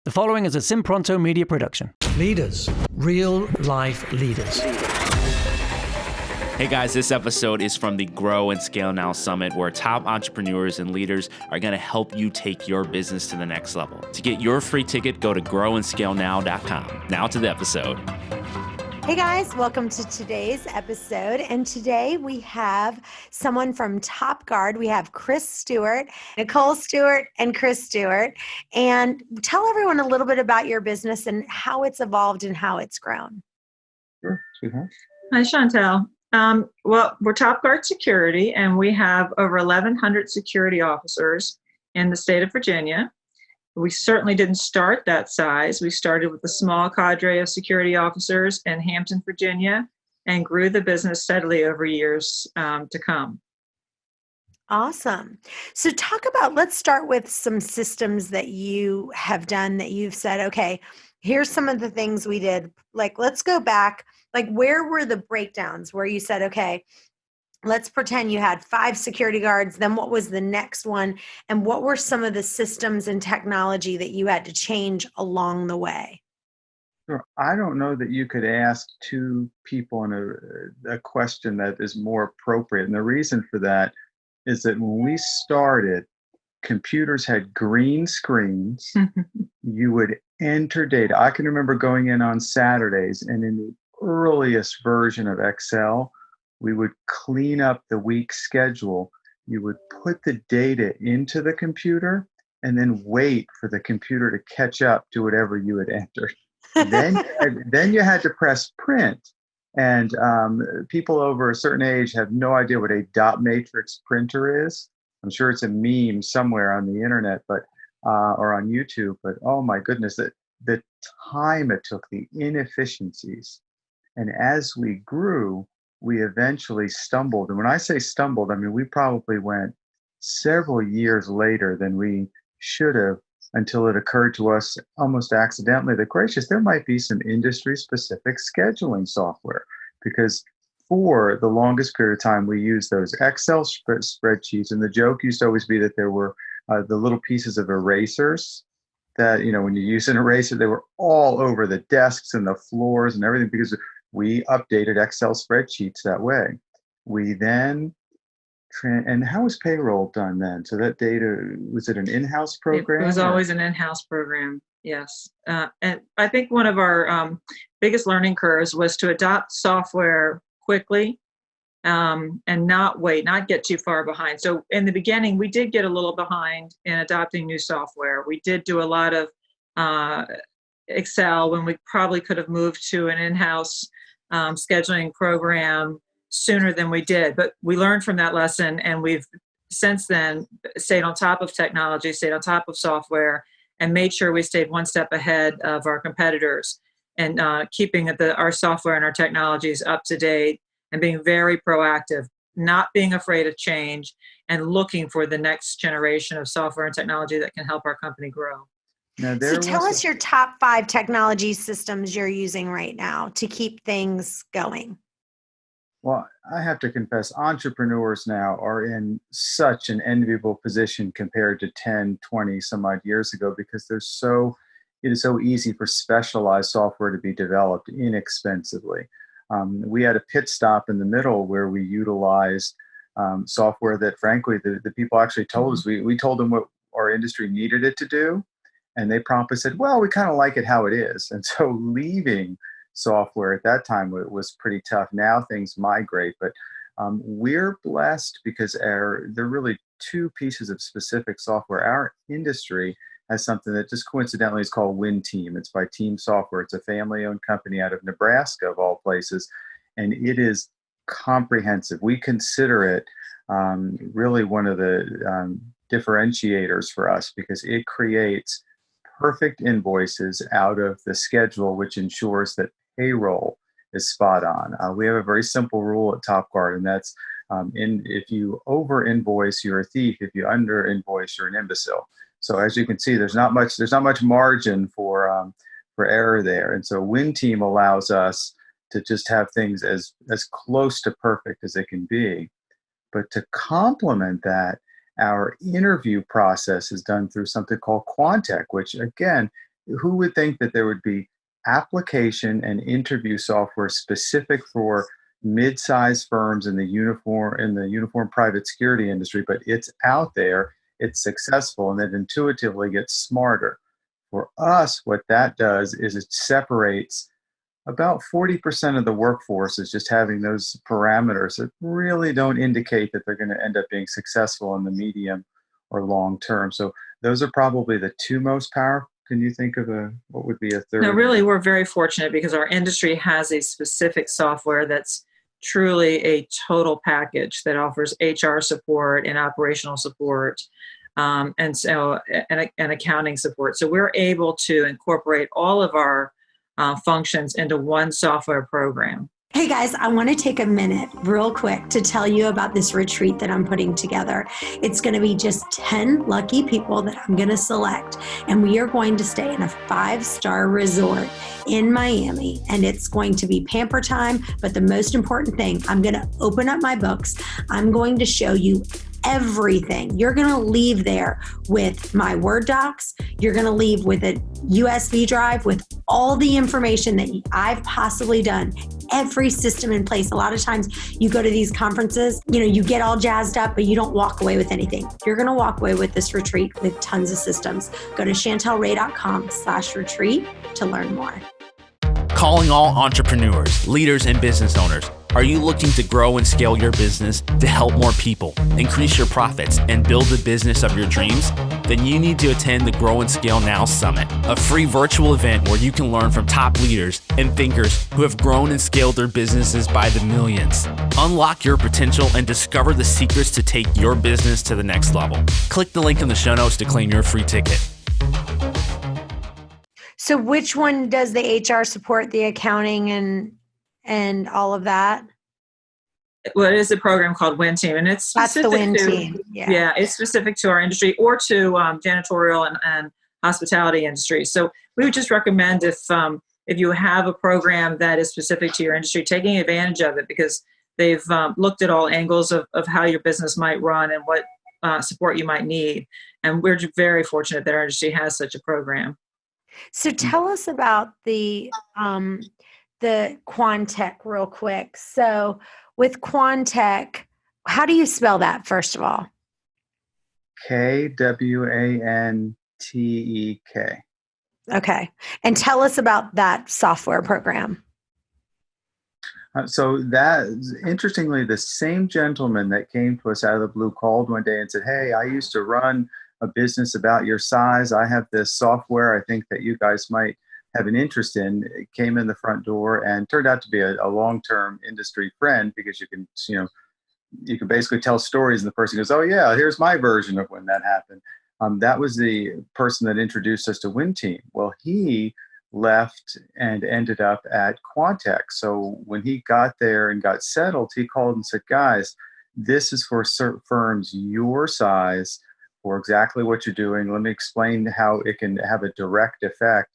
The following is a Simpronto media production. Leaders, real life leaders. Hey guys, this episode is from the Grow and Scale Now Summit, where top entrepreneurs and leaders are going to help you take your business to the next level. To get your free ticket, go to growandscalenow.com. Now to the episode. Hey guys, welcome to today's episode. And today we have someone from Top Guard. We have Chris Stuart, Nicole Stewart, and Chris Stuart. And tell everyone a little bit about your business and how it's evolved and how it's grown. Sure. Hi, Chantel. Well, we're Top Guard Security, and we have over 1,100 security officers in the state of Virginia. We certainly didn't start that size. We started with a small cadre of security officers in Hampton, Virginia, and grew the business steadily over years to come. Awesome. So let's start with some systems that you have done that you've said, okay, here's some of the things we did. Like, let's go back. Like, where were the breakdowns where you said, okay, let's pretend you had 5 security guards. Then what was the next one? And what were some of the systems and technology that you had to change along the way? Sure. I don't know that you could ask two people in a question that is more appropriate. And the reason for that is that when we started, computers had green screens. You would enter data. I can remember going in on Saturdays, and in the earliest version of Excel, we would clean up the week schedule. You would put the data into the computer and then wait for the computer to catch up to whatever you had entered. Then you had to press print. And people over a certain age have no idea what a dot matrix printer is. I'm sure it's a meme somewhere on the internet, but or on YouTube. But oh my goodness, the time it took, the inefficiencies. And as we grew, we eventually stumbled. And when I say stumbled, I mean, we probably went several years later than we should have, until it occurred to us almost accidentally that, gracious, there might be some industry-specific scheduling software. Because for the longest period of time, we used those Excel spreadsheets. And the joke used to always be that there were the little pieces of erasers that, you know, when you use an eraser, they were all over the desks and the floors and everything, because we updated Excel spreadsheets that way. We then, and how was payroll done then? So that data, was it an in-house program? It was always an in-house program, yes. And I think one of our biggest learning curves was to adopt software quickly and not get too far behind. So in the beginning, we did get a little behind in adopting new software. We did do a lot of Excel when we probably could have moved to an in-house scheduling program sooner than we did. But we learned from that lesson, and we've since then stayed on top of technology, stayed on top of software, and made sure we stayed one step ahead of our competitors, and keeping our software and our technologies up to date, and being very proactive, not being afraid of change, and looking for the next generation of software and technology that can help our company grow. So tell us your top 5 technology systems you're using right now to keep things going. Well, I have to confess, entrepreneurs now are in such an enviable position compared to 10, 20 some odd years ago, because it is so easy for specialized software to be developed inexpensively. We had a pit stop in the middle where we utilized software that, frankly, the people actually told us. We told them what our industry needed it to do, and they promptly said, well, we kind of like it how it is. And so leaving software at that time was pretty tough. Now things migrate, but we're blessed because there are really 2 pieces of specific software. Our industry has something that just coincidentally is called WinTeam. It's by Team Software. It's a family-owned company out of Nebraska, of all places, and it is comprehensive. We consider it really one of the differentiators for us, because it creates perfect invoices out of the schedule, which ensures that payroll is spot on. We have a very simple rule at Top Guard, and that's if you over invoice, you're a thief. If you under invoice, you're an imbecile. So as you can see, there's not much margin for error there. And so WinTeam allows us to just have things as close to perfect as it can be. But to complement that, our interview process is done through something called Quantec, which again who would think that there would be application and interview software specific for mid-sized firms in the uniform private security industry, but it's out there, it's successful, and it intuitively gets smarter. For us, what that does is it separates about 40% of the workforce is just having those parameters that really don't indicate that they're going to end up being successful in the medium or long term. So those are probably the two most powerful. Can you think of what would be a third? No, really, we're very fortunate because our industry has a specific software that's truly a total package that offers HR support and operational support, and accounting support. So we're able to incorporate all of our functions into one software program. Hey guys, I want to take a minute real quick to tell you about this retreat that I'm putting together. It's going to be just 10 lucky people that I'm going to select, and we are going to stay in a 5-star resort in Miami, and it's going to be pamper time. But the most important thing, I'm going to open up my books. I'm going to show you everything. You're going to leave there with my Word docs. You're going to leave with a USB drive with all the information that I've possibly done, every system in place. A lot of times you go to these conferences, you get all jazzed up, but you don't walk away with anything. You're going to walk away with this retreat with tons of systems. Go to chantelray.com/retreat to learn more. Calling all entrepreneurs, leaders, and business owners. Are you looking to grow and scale your business to help more people, increase your profits, and build the business of your dreams? Then you need to attend the Grow and Scale Now Summit, a free virtual event where you can learn from top leaders and thinkers who have grown and scaled their businesses by the millions. Unlock your potential and discover the secrets to take your business to the next level. Click the link in the show notes to claim your free ticket. So which one does the HR support, the accounting and all of that? Well, it is a program called Win Team, and it's specific That's the Win Team. Yeah, it's specific to our industry or to janitorial and hospitality industry. So we would just recommend if you have a program that is specific to your industry, taking advantage of it, because they've looked at all angles of how your business might run and what support you might need. And we're very fortunate that our industry has such a program. So tell us about the Quantech real quick. So with Quantech, how do you spell that, first of all? Kwanttek. Okay. And tell us about that software program. So that, interestingly, the same gentleman that came to us out of the blue called one day and said, "Hey, I used to run a business about your size. I have this software I think that you guys might have an interest in." It came in the front door and turned out to be a long-term industry friend, because you can basically tell stories and the person goes, "Oh yeah, here's my version of when that happened." That was the person that introduced us to Win Team. Well, he left and ended up at Quantech. So when he got there and got settled, he called and said, "Guys, this is for firms your size, for exactly what you're doing. Let me explain how it can have a direct effect."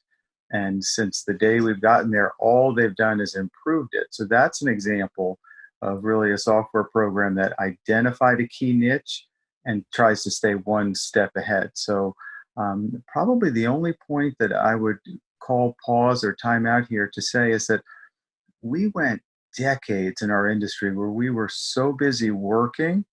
And since the day we've gotten there, all they've done is improved it. So that's an example of really a software program that identified a key niche and tries to stay one step ahead. So probably the only point that I would call pause or time out here to say is that we went decades in our industry where we were so busy working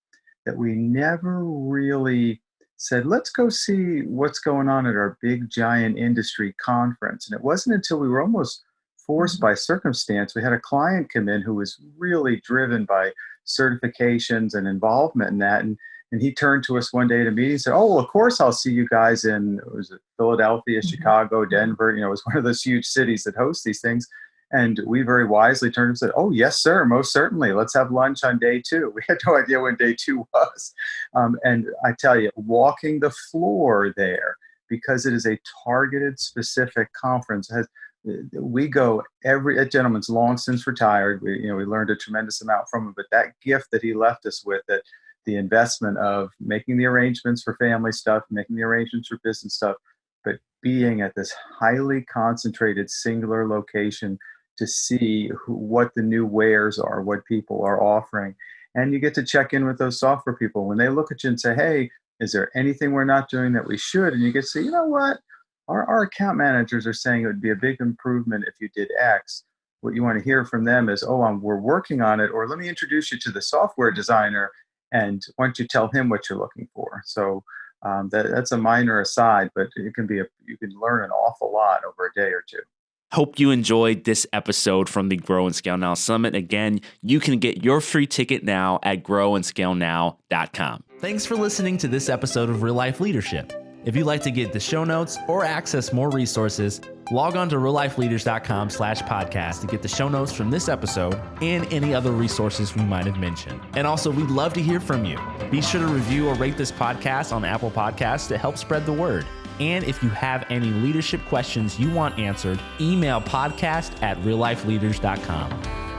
that we never really said, let's go see what's going on at our big giant industry conference. And it wasn't until we were almost forced by circumstance. We had a client come in who was really driven by certifications and involvement in that. And he turned to us one day at a meeting and said, "Oh, well, of course I'll see you guys in," was it Philadelphia, Chicago, Denver. It was one of those huge cities that host these things. And we very wisely turned and said, "Oh, yes, sir, most certainly. Let's have lunch on day 2. We had no idea when day 2 was. And I tell you, walking the floor there, because it is a targeted, specific conference, we go that gentleman's long since retired. We learned a tremendous amount from him, but that gift that he left us with, that the investment of making the arrangements for family stuff, making the arrangements for business stuff, but being at this highly concentrated singular location to see what the new wares are, what people are offering. And you get to check in with those software people when they look at you and say, "Hey, is there anything we're not doing that we should?" And you get to say, "You know what? our account managers are saying it would be a big improvement if you did X. What you want to hear from them is, we're working on it, or let me introduce you to the software designer, and why don't you tell him what you're looking for? So that's a minor aside, but it can be you can learn an awful lot over a day or two. Hope you enjoyed this episode from the Grow and Scale Now Summit. Again, you can get your free ticket now at growandscalenow.com. Thanks for listening to this episode of Real Life Leadership. If you'd like to get the show notes or access more resources, log on to reallifeleaders.com/podcast to get the show notes from this episode and any other resources we might have mentioned. And also, we'd love to hear from you. Be sure to review or rate this podcast on Apple Podcasts to help spread the word. And if you have any leadership questions you want answered, email podcast@reallifeleaders.com.